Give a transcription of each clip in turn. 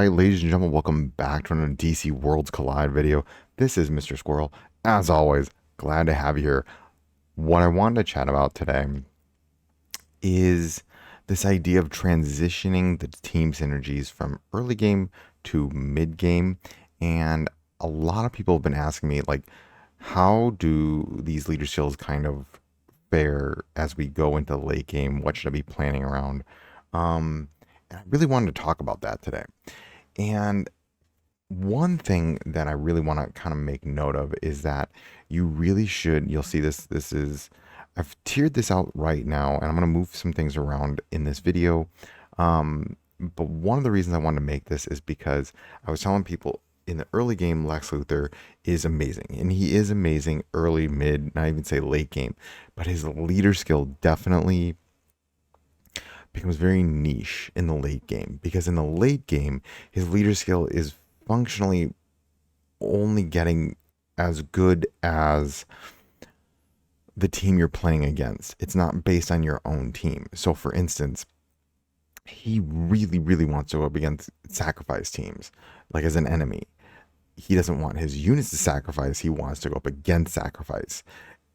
Alright, ladies and gentlemen, welcome back to another DC Worlds Collide video. This is Mr. Squirrel. As always, glad to have you here. What I wanted to chat about today is this idea of transitioning the team synergies from early game to mid game. And a lot of people have been asking me, like, how do these leader skills kind of fare as we go into the late game? What should I be planning around? And I really wanted to talk about that today. And one thing that I really want to kind of make note of is that you really should, you'll see this, I've tiered this out right now, and I'm going to move some things around in this video. But one of the reasons I wanted to make this is because I was telling people in the early game, Lex Luthor is amazing. And he is amazing early, mid, not even say late game. But his leader skill definitely becomes very niche in the late game, because in the late game his leader skill is functionally only getting as good as the team you're playing against. It's not based on your own team. So for instance, he really wants to go up against sacrifice teams, like as an enemy. He doesn't want his units to sacrifice, he wants to go up against sacrifice.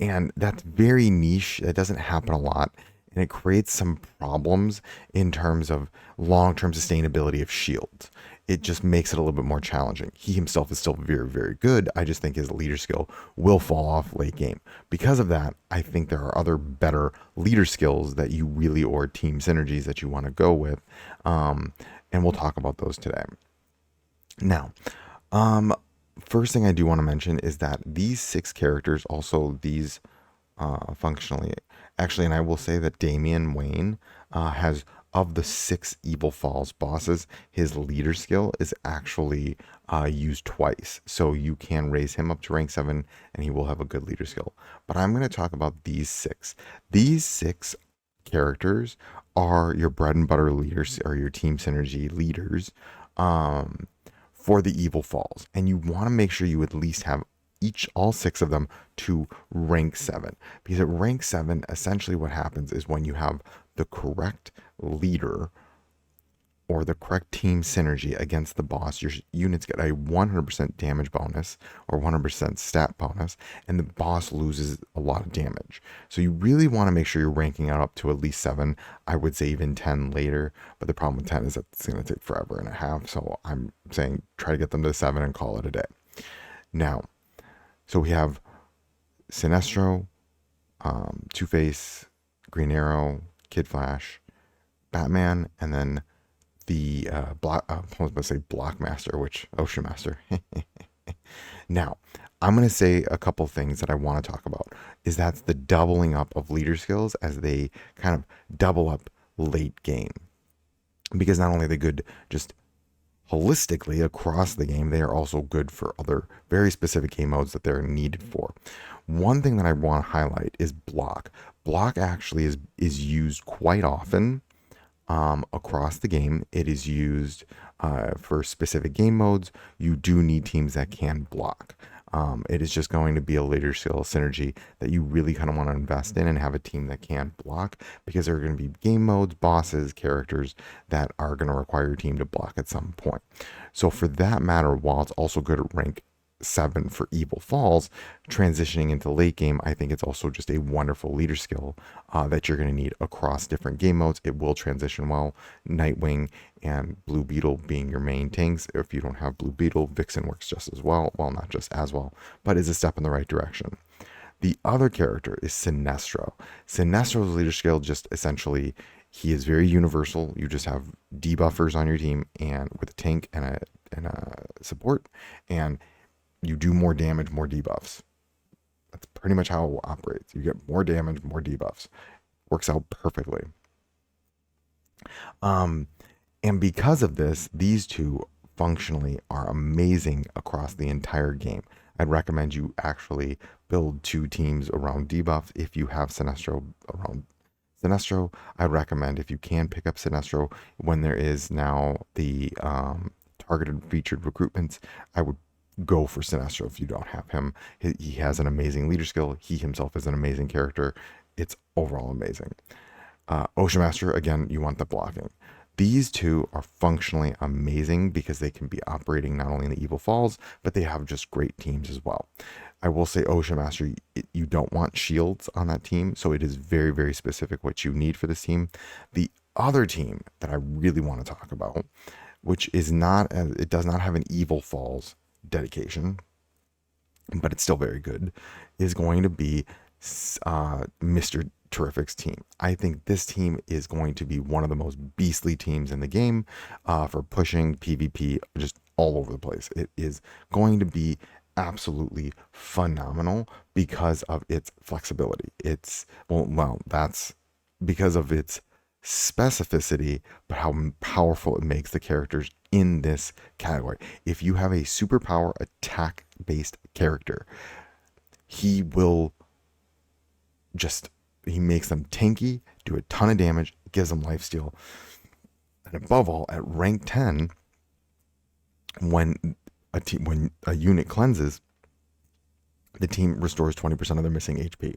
And that's very niche. That doesn't happen a lot, and it creates some problems in terms of long-term sustainability of shields. It just makes it a little bit more challenging. He himself is still very good. I just think his leader skill will fall off late game. Because of that, I think there are other better leader skills that you really, or team synergies that you want to go with. And we'll talk about those today. Now, first thing I do want to mention is that these 6 characters, also these functionally, actually, and I will say that Damian Wayne has, of the 6 Evil Falls bosses, his leader skill is actually used twice. So you can raise him up to rank 7 and he will have a good leader skill. But I'm going to talk about these 6. These 6 characters are your bread and butter leaders, or your team synergy leaders for the Evil Falls. And you want to make sure you at least have all 6 of them to rank 7, because at rank 7 essentially what happens is when you have the correct leader or the correct team synergy against the boss, your units get a 100% damage bonus or 100% stat bonus, and the boss loses a lot of damage. So you really want to make sure you're ranking it up to at least 7. I would say even 10 later, but the problem with 10 is that it's going to take forever and a half. So I'm saying try to get them to 7 and call it a day. Now, so we have Sinestro, Two-Face, Green Arrow, Kid Flash, Batman, and then the I was going to say Blockmaster, which Ocean Master. Now, I'm going to say a couple things that I want to talk about. Is that's the doubling up of leader skills as they kind of double up late game, because not only are they good just holistically across the game, they are also good for other very specific game modes that they're needed for. One thing that I want to highlight is block. Block actually is used quite often across the game. It is used for specific game modes. You do need teams that can block. It is just going to be a later skill synergy that you really kind of want to invest in and have a team that can block, because there are going to be game modes, bosses, characters that are going to require your team to block at some point. So for that matter, while it's also good at rank 7 for Evil Falls, transitioning into late game, I think it's also just a wonderful leader skill that you're going to need across different game modes. It will transition well. Nightwing and Blue Beetle being your main tanks. If you don't have Blue Beetle, Vixen works just as well. Well, not just as well, but is a step in the right direction. The other character is Sinestro. Sinestro's leader skill just essentially, he is very universal. You just have debuffers on your team, and with a tank and a support, and you do more damage, more debuffs. That's pretty much how it operates. You get more damage, more debuffs. Works out perfectly. And because of this, these two functionally are amazing across the entire game. I'd recommend you actually build 2 teams around debuff if you have Sinestro around Sinestro. I'd recommend, if you can, pick up Sinestro when there is now the targeted featured recruitments. I would go for Sinestro if you don't have him. He has an amazing leader skill. He himself is an amazing character. It's overall amazing. Ocean Master, again, you want the blocking. These two are functionally amazing because they can be operating not only in the Evil Falls, but they have just great teams as well. I will say, Ocean Master, you don't want shields on that team, so it is very, very specific what you need for this team. The other team that I really want to talk about, which is not, it does not have an Evil Falls dedication, but it's still very good, is going to be Mr. Terrific's team. I think this team is going to be one of the most beastly teams in the game for pushing PvP just all over the place. It is going to be absolutely phenomenal because of its flexibility. That's because of its specificity, but how powerful it makes the characters in this category. If you have a superpower attack based character, he will just, he makes them tanky, do a ton of damage, gives them lifesteal. And above all, at rank 10, when when a unit cleanses, the team restores 20% of their missing HP.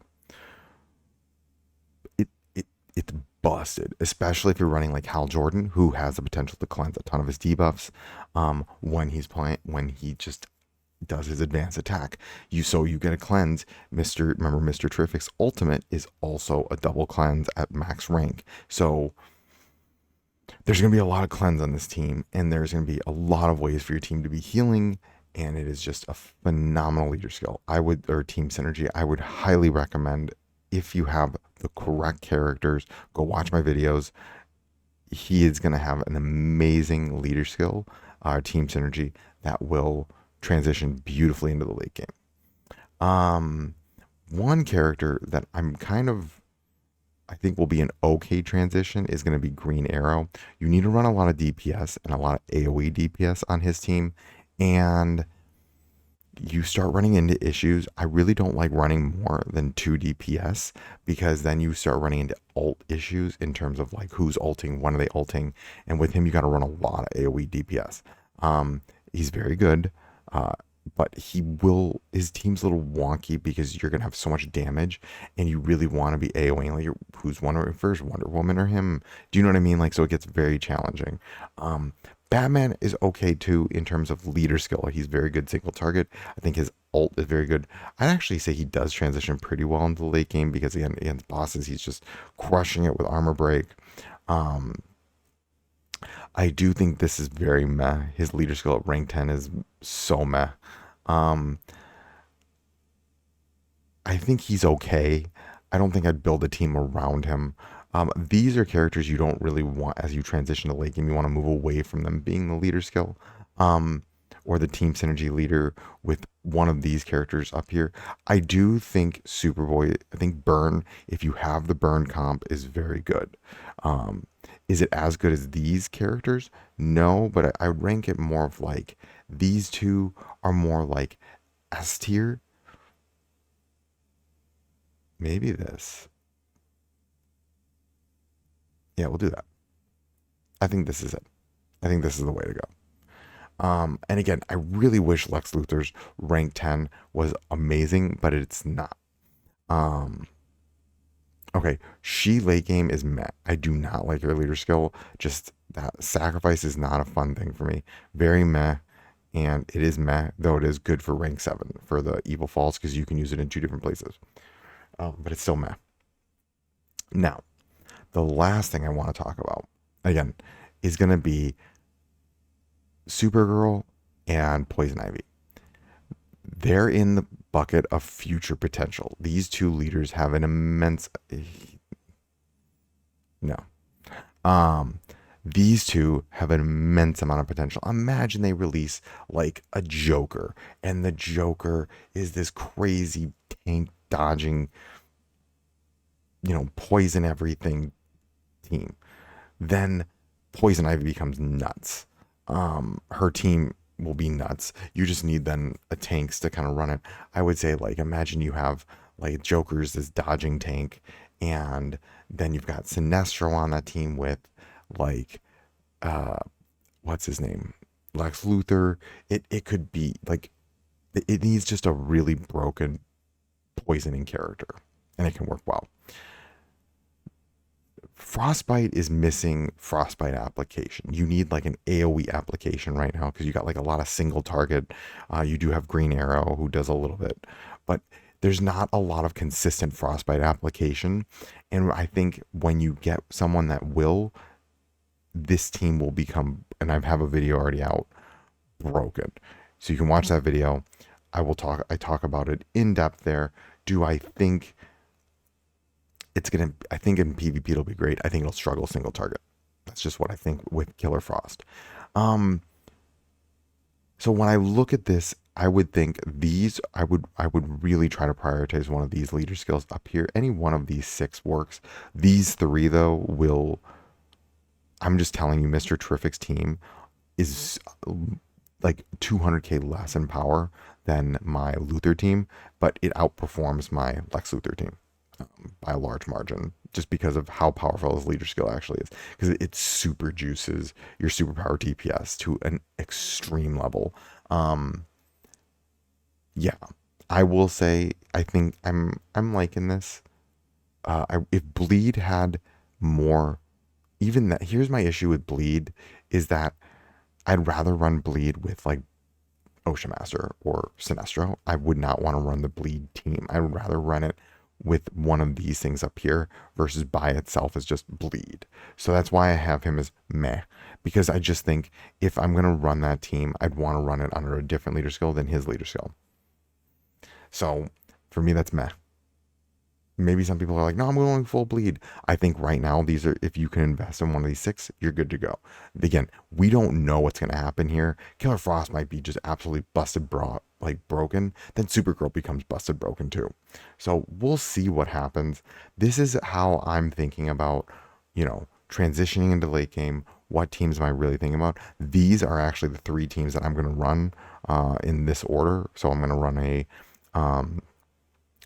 It's busted, especially if you're running like Hal Jordan, who has the potential to cleanse a ton of his debuffs when he just does his advanced attack. You get a cleanse. Mr. Terrific's ultimate is also a double cleanse at max rank. So there's going to be a lot of cleanse on this team, and there's going to be a lot of ways for your team to be healing, and it is just a phenomenal leader skill. Or team synergy. I would highly recommend, if you have the correct characters, go watch my videos. He is going to have an amazing leader skill, team synergy that will transition beautifully into the late game. One character that I think will be an okay transition is going to be Green Arrow. You need to run a lot of DPS and a lot of AoE DPS on his team, and you start running into issues. I really don't like running more than 2 DPS, because then you start running into ult issues in terms of like who's ulting, when are they ulting, and with him you got to run a lot of AoE DPS. He's very good, but his team's a little wonky because you're gonna have so much damage, and you really want to be AoEing like who's Wonder first, Wonder Woman or him. Do you know what I mean? Like, so it gets very challenging. Batman is okay too in terms of leader skill. He's very good single target. I think his ult is very good. I'd actually say he does transition pretty well into the late game because against bosses, he's just crushing it with armor break. Um, I do think this is very meh. His leader skill at rank 10 is so meh. Um, I think he's okay. I don't think I'd build a team around him. These are characters you don't really want as you transition to late game. You want to move away from them being the leader skill, um, or the team synergy leader with one of these characters up here. I do think Superboy, I think Burn, if you have the Burn comp, is very good. Um, is it as good as these characters? No, but I rank it more of like these two are more like S tier. Maybe this. Yeah, we'll do that. I think this is it. I think this is the way to go. And again, I really wish Lex Luthor's rank 10 was amazing, but it's not. Um, okay, she late game is meh. I do not like her leader skill. Just that sacrifice is not a fun thing for me. Very meh. And it is meh, though it is good for rank 7 for the Evil Falls because you can use it in 2 different places. But it's still meh. Now, the last thing I want to talk about, again, is going to be Supergirl and Poison Ivy. They're in the bucket of future potential. These two leaders have an immense. No. Um, these two have an immense amount of potential. Imagine they release like a Joker, and the Joker is this crazy tank dodging, poison everything team. Then Poison Ivy becomes nuts. Her team will be nuts. You just need then a tanks to kind of run it. I would say like imagine you have like Joker's this dodging tank, and then you've got Sinestro on that team with like uh what's his name? Lex Luthor. It could be like it needs just a really broken poisoning character, and it can work well. Frostbite is missing Frostbite application. You need like an AoE application right now because you got like a lot of single target. You do have Green Arrow who does a little bit, but there's not a lot of consistent Frostbite application. And I think when you get someone that will, this team will become, and I have a video already out, broken. So you can watch that video. I talk about it in depth there. Do I think I think in PvP it'll be great. I think it'll struggle single target. That's just what I think with Killer Frost. Um, so when I look at this, I would think I would really try to prioritize one of these leader skills up here. Any one of these six works. These three though will, I'm just telling you, Mr. Terrific's team is like 200k less in power than my Luther team, but it outperforms my Lex Luthor team by a large margin, just because of how powerful his leader skill actually is. Because it super juices your superpower DPS to an extreme level. Yeah, I will say I think I'm liking this. If Bleed had more, even that. Here's my issue with Bleed is that I'd rather run Bleed with like Ocean Master or Sinestro. I would not want to run the Bleed team. I would rather run it with one of these things up here versus by itself as just Bleed. So that's why I have him as meh, because I just think if I'm going to run that team, I'd want to run it under a different leader skill than his leader skill. So for me, that's meh. Maybe some people are like, no, I'm going full Bleed. I think right now, these are, if you can invest in one of these six, you're good to go. Again, we don't know what's going to happen here. Killer Frost might be just absolutely busted, like broken. Then Supergirl becomes busted broken too. So we'll see what happens. This is how I'm thinking about, transitioning into late game. What teams am I really thinking about? These are actually the three teams that I'm going to run in this order. So I'm going to run a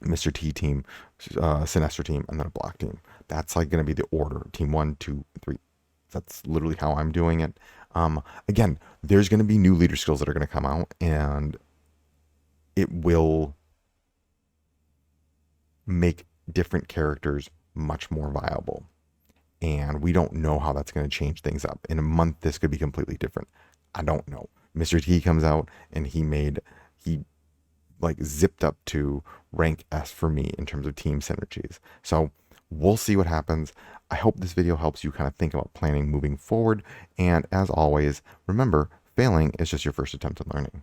Mr. T team, Sinestro team, and then a Black team. That's like going to be the order. Team 1, 2, 3. That's literally how I'm doing it. Again, there's going to be new leader skills that are going to come out, and it will make different characters much more viable. And we don't know how that's going to change things up. In a month, this could be completely different. I don't know. Mr. T comes out and he like zipped up to rank S for me in terms of team synergies. So we'll see what happens. I hope this video helps you kind of think about planning moving forward. And as always, remember, failing is just your first attempt at learning.